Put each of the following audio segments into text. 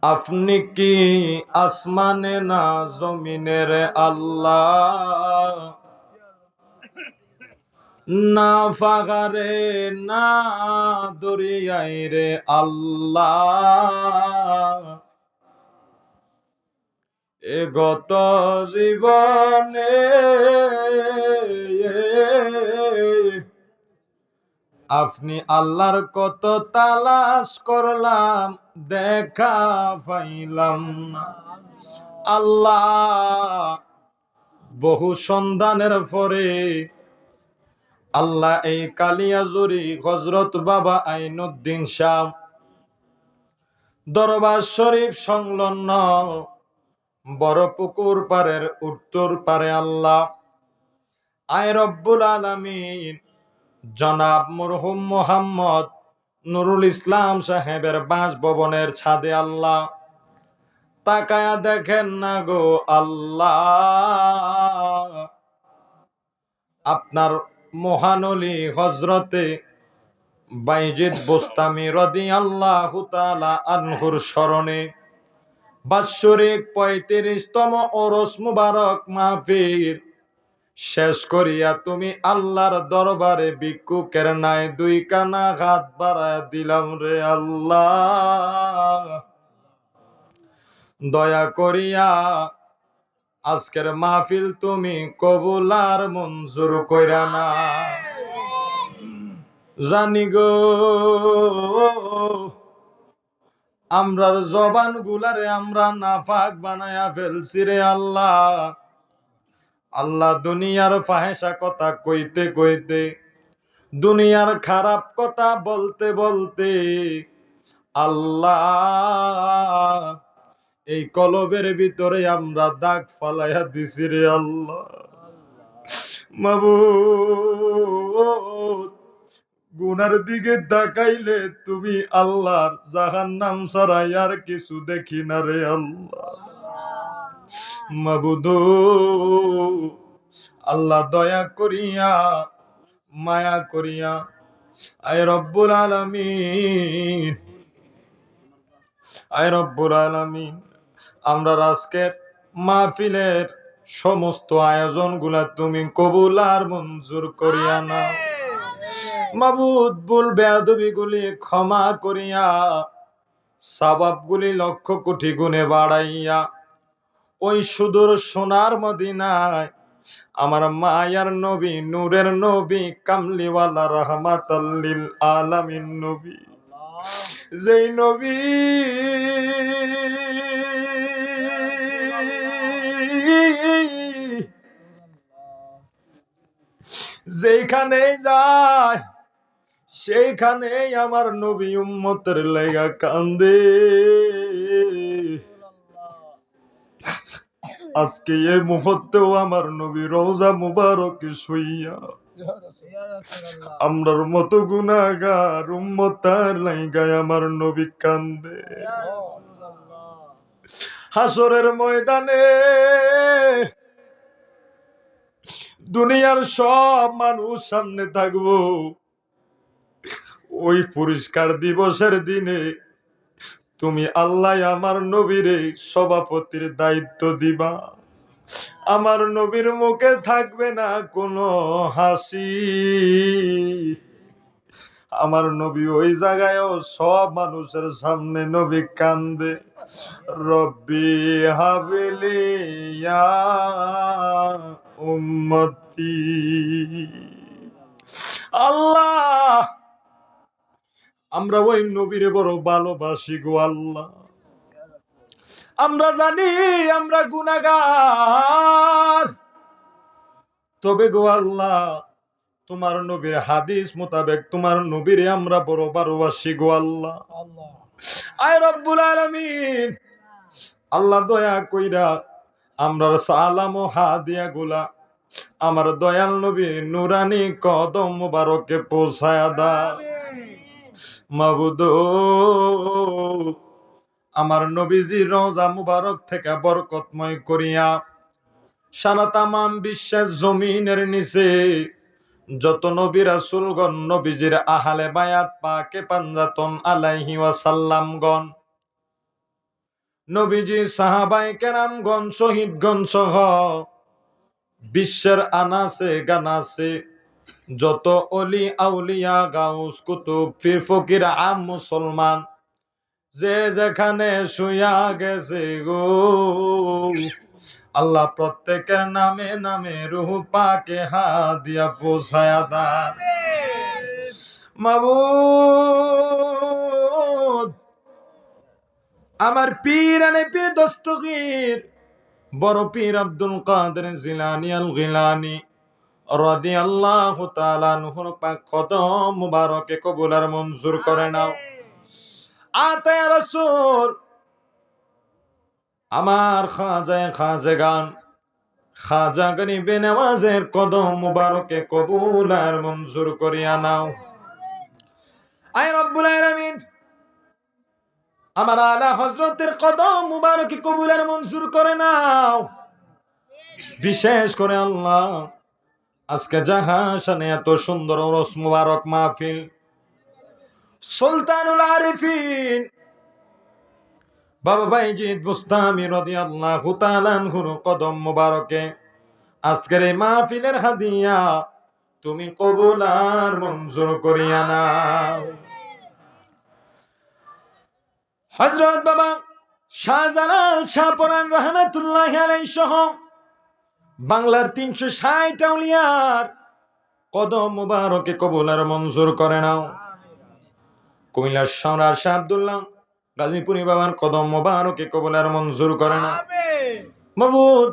আপনি কি আসমানে না জমিনের আল্লাহ, না পাহাড়ে না দরিয়ায় রে আল্লাহ। এ গত জীবনে আপনি আল্লাহর কত তালাশ করলাম, দেখা পাইলাম না। আল্লাহ বহু সন্ধানের পরে আল্লাহ এই কালিয়াজুরি হযরত বাবা আইনুদ্দিন শাহ দরবার শরীফ সংলগ্ন বড় পুকুর পাড়ের উত্তর পারে আল্লাহ আয় রব্বুল আলামিন জনাব মরহুম মোহাম্মদ নুরুল ইসলাম সাহেবের বাসভবনের ছাদে আল্লাহ তাকায়া দেখেন না গো আল্লাহ, আপনার মহানলি হজরতে বাইজিদ বোস্তামি রাদিয়াল্লাহু তাআলা আনহুর স্মরণে বাৎসরিক ৩৫তম ওরস মুবারক মাহফিল শেষ করিয়া তুমি আল্লাহর দরবারে ভিক্ষুকের নাই দুই কানা হাত বাড়ায় দিলাম রে আল্লাহ। দয়া করিয়া আজকের মাহফিল তুমি কবুল আর মঞ্জুর কইরা না। জানি গো আমরার জবান গুলারে আমরা নাপাক বানায়া ফেলছি রে আল্লাহ। আল্লাহ দুনিয়ার ফাহেসা কথা কইতে কইতে, দুনিয়ার খারাপ কথা বলতে বলতে আল্লাহ এই কলবের ভিতরে আমরা দাগ ফালাইয়া দিছি রে আল্লাহ। মাবুদ গুনার দিকে তাকাইলে তুমি আল্লাহর জাহান্নাম ছাড়া আর কিছু দেখি না রে আল্লাহ। মাবুদ আল্লাহ দয়া করিয়া মায়া করিয়া আয় রব্বুল আলামিন, আয় রব্বুল আলামিন আমরা আজকের মাহফিলের সমস্ত আয়োজনগুলা তুমি কবুল আর মঞ্জুর করিয়া নাও। মাবুদ ভুল বেয়াদবিগুলি ক্ষমা করিয়া সওয়াবগুলি লক্ষ কোটি গুণে বাড়াইয়া ওই সুদূর সোনার মদিনায় আমার মায়ার নবী নূরের নবী কামলিওয়ালা রাহমাতাল লিল আলামিন নবী, যেই নবী যেখানে যায় সেইখানেই আমার নবী উম্মতের লাগা কান্দে। আজকে এই মুহূর্তেও আমার নবী রওজা মুবারকে শুইয়া আমরার মতো গুনাহগার উম্মতার লাইগায় আমার নবী কান্দে। হাসরের ময়দানে দুনিয়ার সব মানুষ সামনে থাকবো, ওই পুরস্কার দিবসের দিনে তুমি আল্লাহ আমার নবীরে সভাপতির দায়িত্ব দিবা। আমার নবীর মুখে থাকবে না কোনো হাসি। আমার নবী ওই জায়গায়ও সব মানুষের সামনে নবী কান্দে, রব্বি হাবিলি ইয়া উম্মতি। আল্লাহ আমরা ওই নবীরে বড় ভালোবাসি গো আল্লাহ। আমরা জানি আমরা গুনাহগার, তবে গো আল্লাহ তোমার নবীর হাদিস মোতাবেক তোমার নবীরে আমরা বড় ভালোবাসি গো আল্লাহ। আয় রব্বুল আলামিন আল্লাহ দয়া কইরা আমরার সালাম ও হাদিয়া গুলা আমার দয়াল নবী নুরানি কদম মুবারকে পৌঁছায়া দাও। মাবুদ আমার নবীজি রওজা মুবারক থেকে বরকতময় করিয়া সারা তামাম বিশ্বের জমিনের নিচে যত নবী রাসূলগণ নবীজির আহলে বায়াত পাকে পাঞ্জাতন আলাইহি ওয়াসাল্লামগণ নবীজি সাহাবায়ে কেরামগণ শহীদগণ সহ বিশ্বের আনাসে গানাসে যত অলি আউলিয়া গাউস কুতুব পীর ফকির আম মুসলমান যে যেখানে শুয়া গেছে গো, আল্লাহ প্রত্যেকের নামে নামে রূহ পাকে হাত দিয়া পৌঁছায়া দাও। মাবুদ, আমার পীর আনে পীর দস্তগীর বড় পীর আব্দুল কাদের জিলানী আল গিলানী রাদিয়াল্লাহু তাআলা আনহুর পাক কদম মুবারকে কবুল আর মঞ্জুর করে নাও। আতায়া রাসূল আমার খাজেগান খাজা গরিবে নওয়াজের কদম মুবারকে কবুল আর মঞ্জুর করিয়া নাও। আয় রব্বুল আলামিন, আমার আলা হযরতের কদম মুবারকে কবুল আর মঞ্জুর করে নাও। বিশেষ করে আল্লাহ, আজকে জাহাশানে এত সুন্দর ওরস মুবারক মাহফিল, সুলতানুল আরিফিন বাবা বাইজিদ বুস্তামি রাদিয়াল্লাহু তাআলা আনহুর কদম মুবারকে আজকের এই মাহফিলের হাদিয়া তুমি কবুল আর মঞ্জুর করিয়া নাও। হযরত বাবা শাহজালাল শাহপরান রাহমাতুল্লাহি আলাইহি সহ বাংলার 360 আউলিয়ার কদম মুবারকে কবুল আর মঞ্জুর করে নাও। কুমিল্লার শাহরার শাহ আব্দুল্লাহ গাজীপুরি বাবার কদম মুবারকে কবুল আর মঞ্জুর করে নাও। মাবুদ,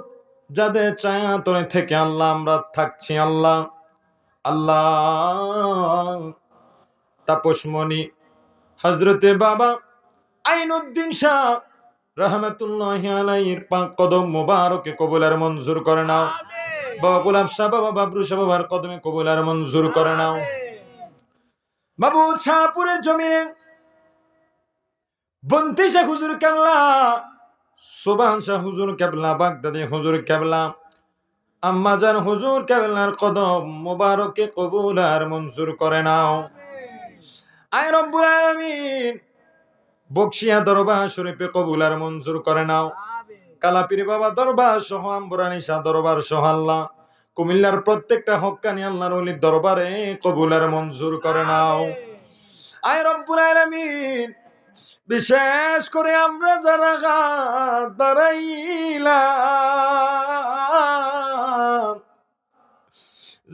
যাদের ছায়া তলে থেকে আল্লাহ আমরা থাকছি, আল্লাহ আল্লাহ তাপসমণি হযরতে বাবা আইনউদ্দিন শাহ রাহমাতুল্লাহি আলাইহির পাক কদম মুবারকে কবুল আর মঞ্জুর করে নাও। বাবা গোলাম শাহ বাবা বাবরু শাহ বাবার কদমে কবুল আর মঞ্জুর করে নাও। মাবুদ, শাহপুরের জমিনে বন্তি শাহ হুজুর কেবলা, সুবহান শাহ হুজুর কেবলা, বাগদাদি হুজুর কেবলা, আম্মাজান হুজুর কেবলার কদম মুবারকে কবুল আর মঞ্জুর করে নাও। আয় রব্বুল আলামিন, বকশিয়া দরবার শরীফে কবুল আর মঞ্জুর করে নাও। কালাপীর বাবা দরবার সহ আম্বরানী শাহ দরবার সহ আল্লাহ কুমিল্লার প্রত্যেকটা হক্কানি আল্লাহর ওলির দরবারে কবুল আর মঞ্জুর করে নাও। আয় রব্বুল আলামিন, বিশেষ করে আমরা যারা হাত বাড়াইলাম,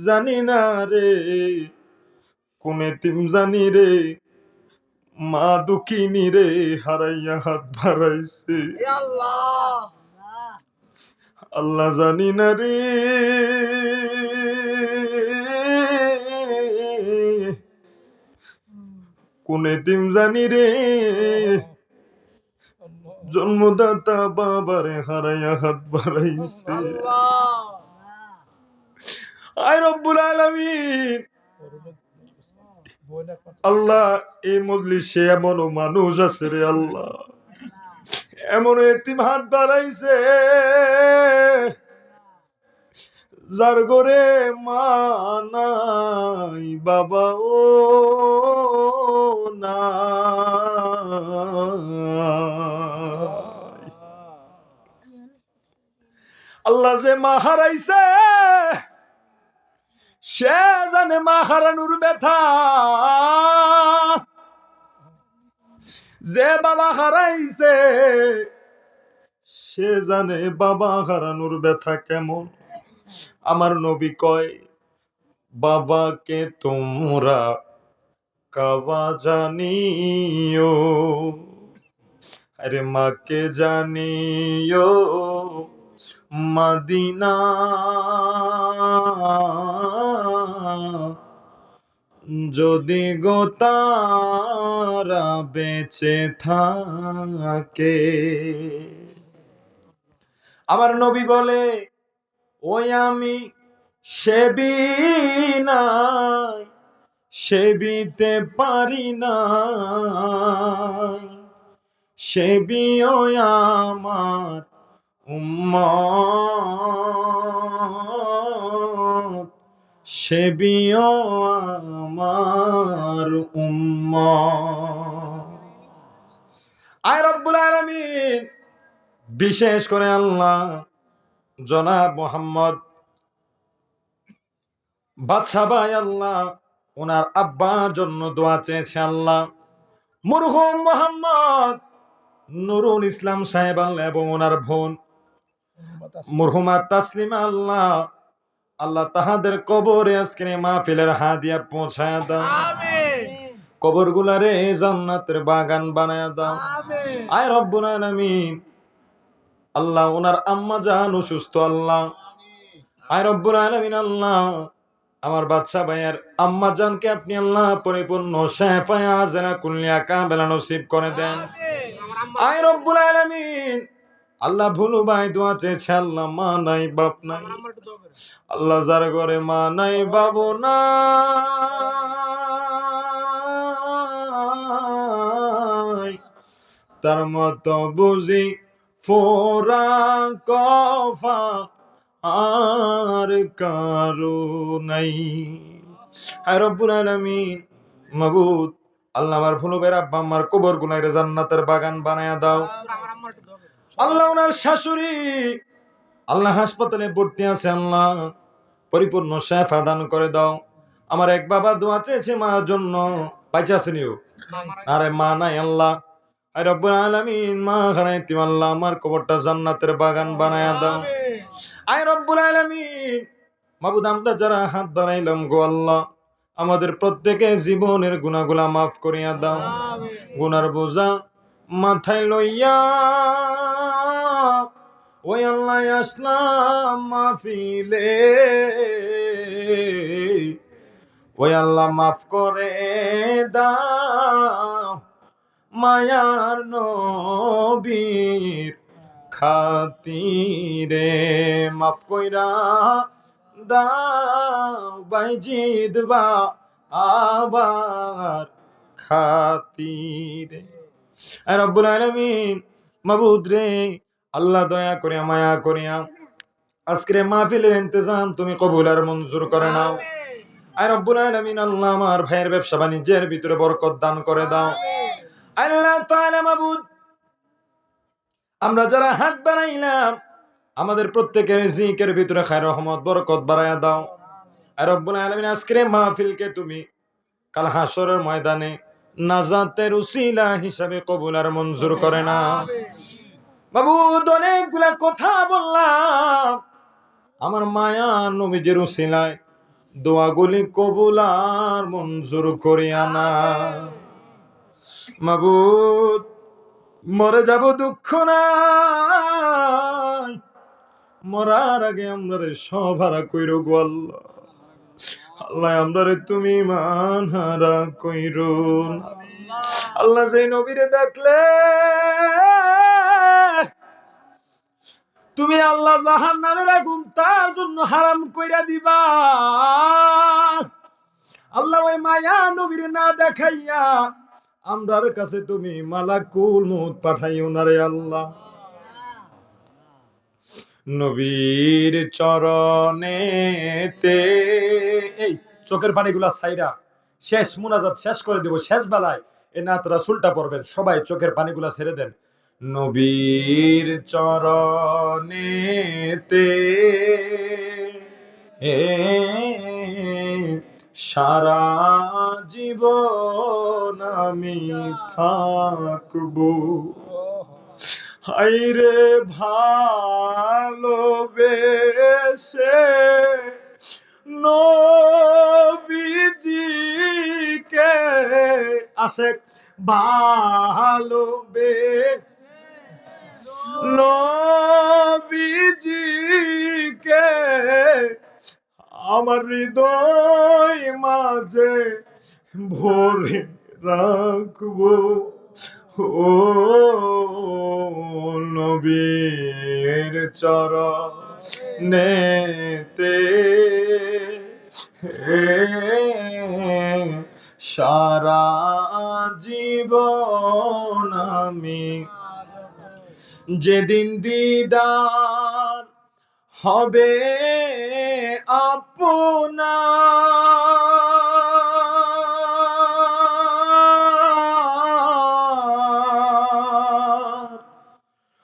জানি না রে কোন এতিম, জানি রে মা দুঃখিনী রে হারাইয়া হাত বাড়াইছে, আল্লাহ জানি না রে কোন এতিম, জানি রে জন্মদাতা বাবারে হারাইয়া হাত বাড়াইছে। আয় রব্বুল আলামিন, আল্লাহ এই মজলিসে এমন মানুষ আছে রে আল্লাহ, এমন এতিম হাত বাড়াইছে যার ঘরে মা নাই, বাবা ও নাই। আল্লাহ যে মা হারাইছে সে জানে মা হারানোর ব্যথা, যে বাবা হারাইছে সে জানে বাবা হারানোর ব্যথা কেমন। আমার নবী কয়, বাবাকে তোমরা কাবা জানিও, আরে মাকে জানিও মদিনা, যদি গো তারা বেঁচে থাকে। আমার নবী বলে, ওই আমি সেবি নাই, সেবিতে পারি না, সেবিও আমার উম্মত, সেবিও আমার উম্মত। আয় রব্বুল আলামিন, বিশেষ করে আল্লাহ জনাব মোহাম্মদ বাদশা ভাই, আল্লাহ ওনার আব্বার জন্য দোয়া চেয়েছে আল্লাহ। মরহুম মোহাম্মদ নুরুল ইসলাম সাহেব আল্লাহ এবং ওনার বোন মরহুমা তাসলিমা আল্লাহ, আল্লাহ তাহাদের কবরে আজকের এই মাহফিলের হাদিয়া পৌঁছায়া দাও। কবর গুলারে জান্নাতের বাগান বানায়া দাও। আয় রব্বুল আলামিন, আল্লাহ ওনার আম্মা জান অসুস্থ আল্লাহ, আয় রব্বুল আলামিন আল্লাহ আমার বাদশা ভাইয়ের আম্মা জানকে আপনি আল্লাহ পরিপূর্ণ শিফায়ে আজলা কুল্লিয়া কামিলা নসিব করে দেন। আয় রব্বুল আলামিন আল্লাহ ভুলু ভাই দোয়া চেয়েছে আল্লাহ মা নাই বাপ নাই, আল্লাহ যার ঘরে মা নাই বাবু নাই তার মতো বুঝি ফোরা কফা আর কারো নাই। আয় রব্বুল আলামিন মাবুদ আল্লাহ আমার ভুলু ভাইয়ের আব্বা আম্মার কবর গুলাইরে জান্নাতের বাগান বানায়া দাও। আল্লাহ ওনার শাশুড়ি আল্লাহ হাসপাতালে ভর্তি আছে, আল্লাহ পরিপূর্ণ শিফা দান করে দাও। আমার এক বাবা দোয়া চেয়েছে মার জন্য, বাইচা আসেনিও, আরে মা নাই আল্লাহ, আয় রব্বুল আলামিন মা হারাইতি আল্লাহ আমার কবরটা জান্নাতের বাগান বানায়া দাও। আয় রব্বুল আলামিন মাবুদ আমরা যারা হাত বাড়াইলাম গো আল্লাহ, আমাদের প্রত্যেকের জীবনের গুনাহগুলা মাফ করিয়া দাও। গুনার বোঝা মাথায় লইয়া ওই আল্লাহ আসলাম মাহফিলে, ওই আল্লাহ মাফ করে দাও মায়ার নবীর খাতিরে, মাফ কইরা দাও বাইজিদ বা আবার খাতিরে। আয় রব্বুল আলামিন মাবুদ রে আল্লাহ দয়া করিয়া মায়া করিয়া আজকের মাহফিলের ইন্তজাম তুমি কবুল আর মঞ্জুর করে নাও। আয় রব্বুল আলামিন আল্লাহ আমার ভাইয়ের ব্যবসা বাণিজ্যের ভিতরে বরকত দান করে দাও। আল্লাহ তাআলা মাবুদ আমরা যারা হাত বাড়াইলাম আমাদের প্রত্যেকের রিজিকের ভিতরে খায়ের রহমত বরকত বাড়ায়া দাও। আর রব্বুল আলামিন আজকের মাহফিলকে তুমি কাল হাসরের ময়দানে নাজাতের উসিলা হিসাবে কবুল আর মঞ্জুর করে না। মাবুদ অনেকগুলা কথা বললাম, আমার মায়া নবীজির উসিলায় দোয়াগুলি কবুল আর মঞ্জুর করিয়া না। মাবুদ মরে যাব দুঃখ নাই, মরার আগে আমরা সভারা কইরো গো আল্লাহ, আল্লাহ আমরারে তুমি মানহারা কইরো না। আল্লাহ সেই নবীরে দেখলে তুমি আল্লাহ জাহান্নামের আগুন তার জন্য হারাম কইরা দিবা। আল্লাহ ওই মায়া নবীরে না দেখাইয়া আমরার কাছে তুমি মালাকুল মউত পাঠাইও না রে আল্লাহ। নবীর চরণেতে এই চোখের পানিগুলা ছাইরা শেষ মুনাজাত শেষ করে দেব, শেষ বেলায় এ নাত রাসূলটা পড়বেন, সবাই চোখের পানিগুলা ছেড়ে দেন। নবীর চরণেতে সারা জীবন আমি থাকবো, হাইরে ভালোবেসে নবীজিকে আশেক ভালোবেসে নবীজিকে আমার হৃদয় মাঝে ভরে রাখবো। ও নবীর চরণেতে সারা জীবন আমি, যেদিন দিদার হবে আপনার,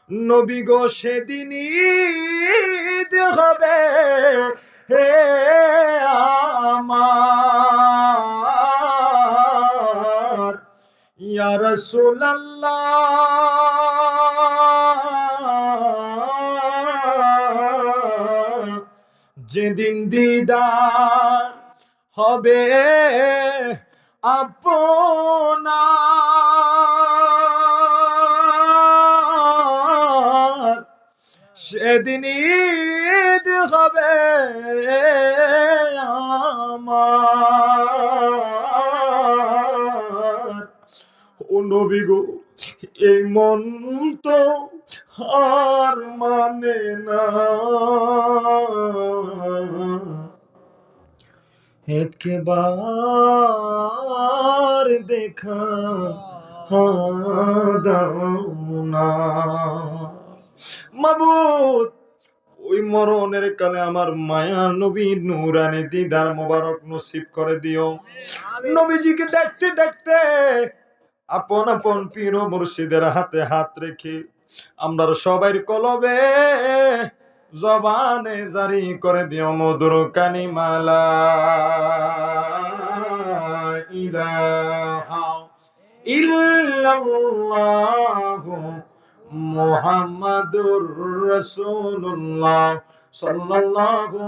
নবী গো সেদিন ঈদ হবে হে আমার ইয়া রাসূলুল্লাহ যেদিন দিদার হবে আপনার সেদিন ঈদ হবে আমার ও নবী গো এই মন তো আর মানে না একবার দেখা দাও না মাবুদ ওই মরণের কালে আমার মায়া নবী নূরানি দিদার মোবারক নসিব করে দিও নবীজিকে দেখতে দেখতে আপন আপন পীর ও মুর্শিদের হাতে হাত রেখে আমরা সবাই কলবে জবানে জারি করে দিও মধুর কালিমালা ইলাহা ইল্লাল্লাহু মুহাম্মাদুর রাসূলুল্লাহ সাল্লাল্লাহু